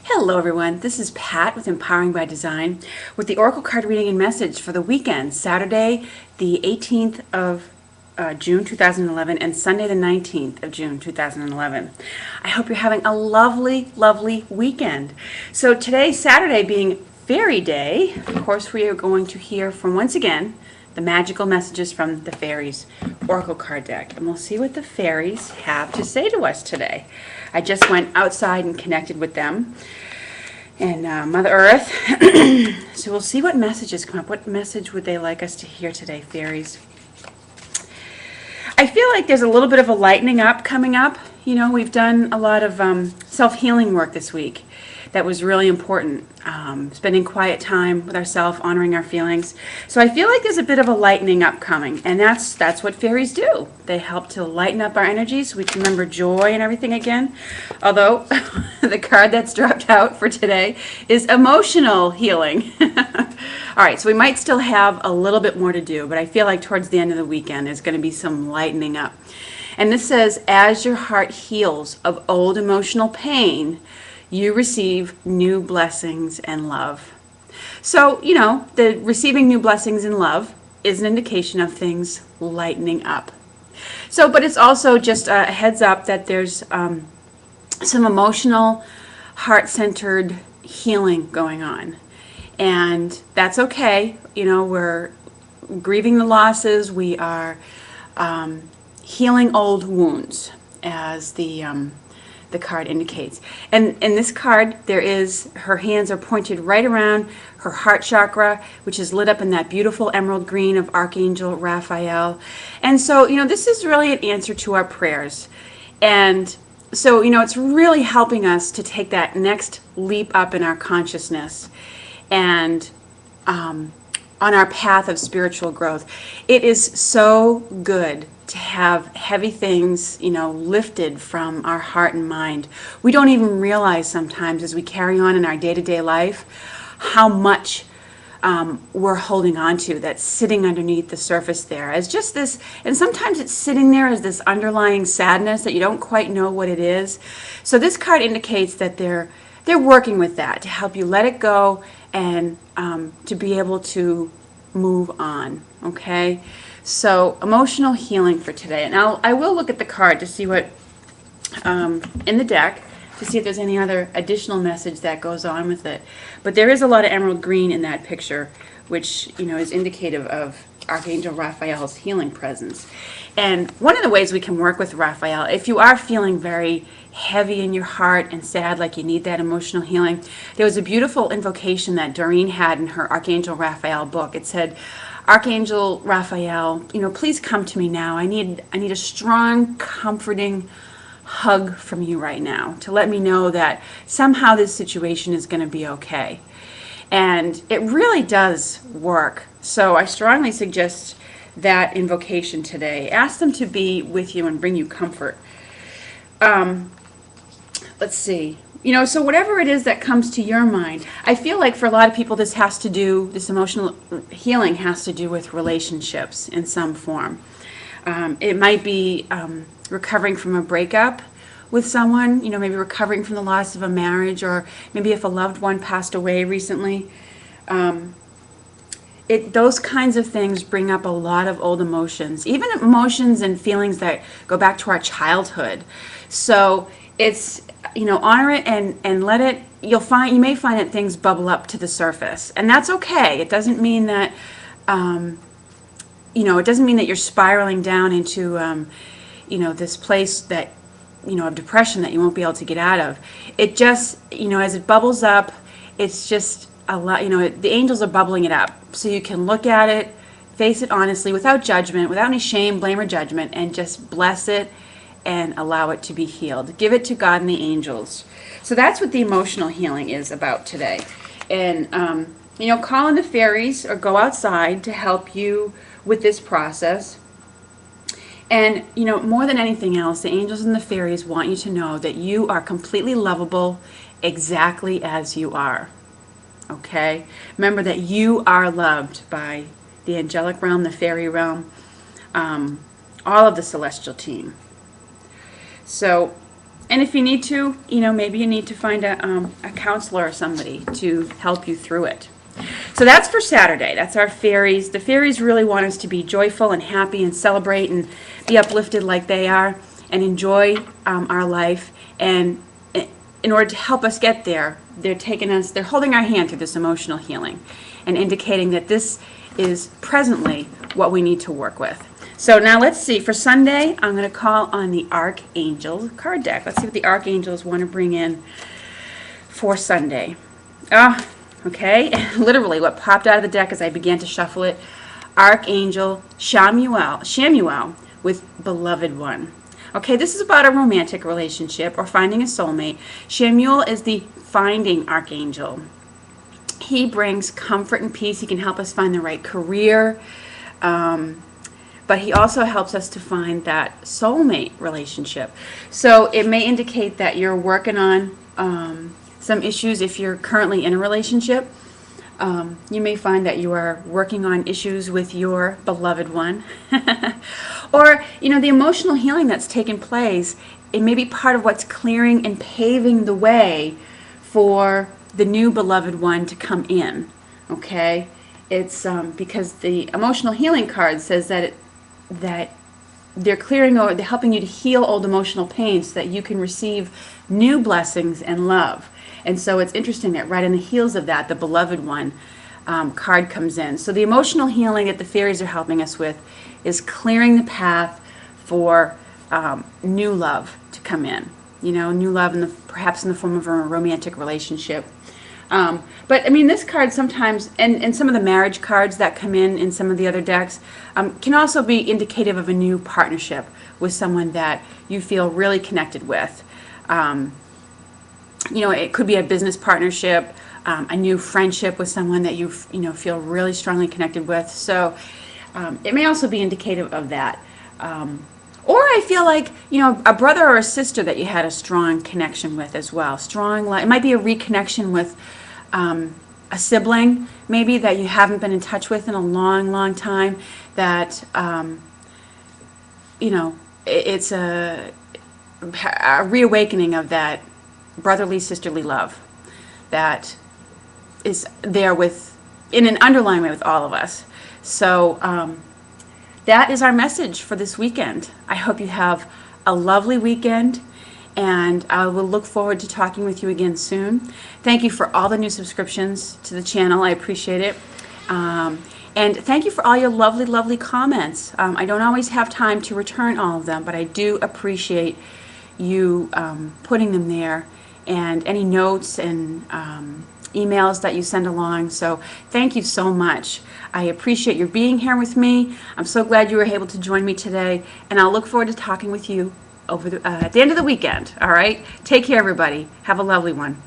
Hello everyone, this is Pat with Empowering by Design with the Oracle card reading and message for the weekend, Saturday the 18th of June 2011 and Sunday the 19th of June 2011. I hope you're having a lovely, lovely weekend. So today, Saturday being Fairy Day, of course we are going to hear from, once again, the magical messages from the Fairies Oracle card deck. And we'll see what the Fairies have to say to us today. I just went outside and connected with them and Mother Earth. So we'll see what messages come up. What message would they like us to hear today, Fairies? I feel like there's a little bit of a lightening up coming up. You know, we've done a lot of self-healing work this week. That was really important. Spending quiet time with ourselves, honoring our feelings. So I feel like there's a bit of a lightening up coming, and that's what fairies do. They help to lighten up our energy so we can remember joy and everything again. Although the card that's dropped out for today is emotional healing. All right, so we might still have a little bit more to do, but I feel like towards the end of the weekend there's going to be some lightening up. And this says, as your heart heals of old emotional pain, you receive new blessings and love. So, you know, the receiving new blessings and love is an indication of things lightening up. So, but it's also just a heads up that there's some emotional, heart-centered healing going on. And that's okay. You know, we're grieving the losses. We are healing old wounds, as the card indicates. And in this card, her hands are pointed right around her heart chakra, which is lit up in that beautiful emerald green of Archangel Raphael. And so, you know, this is really an answer to our prayers. And so, you know, it's really helping us to take that next leap up in our consciousness and on our path of spiritual growth. It is so good to have heavy things, you know, lifted from our heart and mind. We don't even realize sometimes as we carry on in our day-to-day life how much we're holding on to that's sitting underneath the surface there as just this, and sometimes it's sitting there as this underlying sadness that you don't quite know what it is. So this card indicates that they're working with that to help you let it go and to be able to move on, okay? So emotional healing for today. And I will look at the card to see what, in the deck, to see if there's any other additional message that goes on with it. But there is a lot of emerald green in that picture, which, you know, is indicative of Archangel Raphael's healing presence. And one of the ways we can work with Raphael, if you are feeling very heavy in your heart and sad, like you need that emotional healing, there was a beautiful invocation that Doreen had in her Archangel Raphael book. It said, Archangel Raphael, you know, please come to me now. I need a strong, comforting hug from you right now to let me know that somehow this situation is going to be okay. And it really does work. So I strongly suggest that invocation today. Ask them to be with you and bring you comfort. Let's see. You know, so whatever it is that comes to your mind, I feel like for a lot of people this emotional healing has to do with relationships in some form. It might be recovering from a breakup with someone, you know, maybe recovering from the loss of a marriage, or maybe if a loved one passed away recently. Those kinds of things bring up a lot of old emotions, even emotions and feelings that go back to our childhood. So it's, you know, honor it and let it, you may find that things bubble up to the surface, and that's okay. It doesn't mean that, you know, it doesn't mean that you're spiraling down into, you know, this place that, you know, of depression that you won't be able to get out of. It just, you know, as it bubbles up, it's just a lot, you know, the angels are bubbling it up so you can look at it, face it honestly, without judgment, without any shame, blame, or judgment, and just bless it and allow it to be healed. Give it to God and the angels. So that's what the emotional healing is about today. And, you know, call in the fairies or go outside to help you with this process. And, you know, more than anything else, the angels and the fairies want you to know that you are completely lovable exactly as you are. Okay? Remember that you are loved by the angelic realm, the fairy realm, all of the celestial team. So And if you need to, maybe you need to find a counselor or somebody to help you through it. So that's for Saturday. That's our fairies. The fairies really want us to be joyful and happy and celebrate and be uplifted like they are and enjoy our life. And in order to help us get there, they're holding our hand through this emotional healing and indicating that this is presently what we need to work with. So now let's see. For Sunday, I'm going to call on the Archangel card deck. Let's see what the Archangels want to bring in for Sunday. Okay. Literally, what popped out of the deck as I began to shuffle it, Archangel Chamuel with Beloved One. Okay, this is about a romantic relationship or finding a soulmate. Chamuel is the finding archangel. He brings comfort and peace. He can help us find the right career. But he also helps us to find that soulmate relationship. So it may indicate that you're working on some issues if you're currently in a relationship. You may find that you are working on issues with your beloved one. Or, the emotional healing that's taken place, it may be part of what's clearing and paving the way for the new beloved one to come in. Okay? It's because the emotional healing card says that they're clearing or they're helping you to heal old emotional pain so that you can receive new blessings and love. And so it's interesting that right in the heels of that, the beloved one card comes in. So the emotional healing that the fairies are helping us with is clearing the path for new love to come in. New love perhaps in the form of a romantic relationship. But this card sometimes, and some of the marriage cards that come in some of the other decks, can also be indicative of a new partnership with someone that you feel really connected with. It could be a business partnership, a new friendship with someone that you feel really strongly connected with. So it may also be indicative of that. Or I feel like, a brother or a sister that you had a strong connection with as well. It might be a reconnection with a sibling, maybe, that you haven't been in touch with in a long, long time, that, it's a reawakening of that brotherly, sisterly love that is there in an underlying way with all of us. So that is our message for this weekend. I hope you have a lovely weekend, and I will look forward to talking with you again soon. Thank you for all the new subscriptions to the channel. I appreciate it. And thank you for all your lovely, lovely comments. I don't always have time to return all of them, but I do appreciate you putting them there, and any notes and emails that you send along. So thank you so much. I appreciate your being here with me. I'm so glad you were able to join me today, and I'll look forward to talking with you at the end of the weekend. All right? Take care, everybody. Have a lovely one.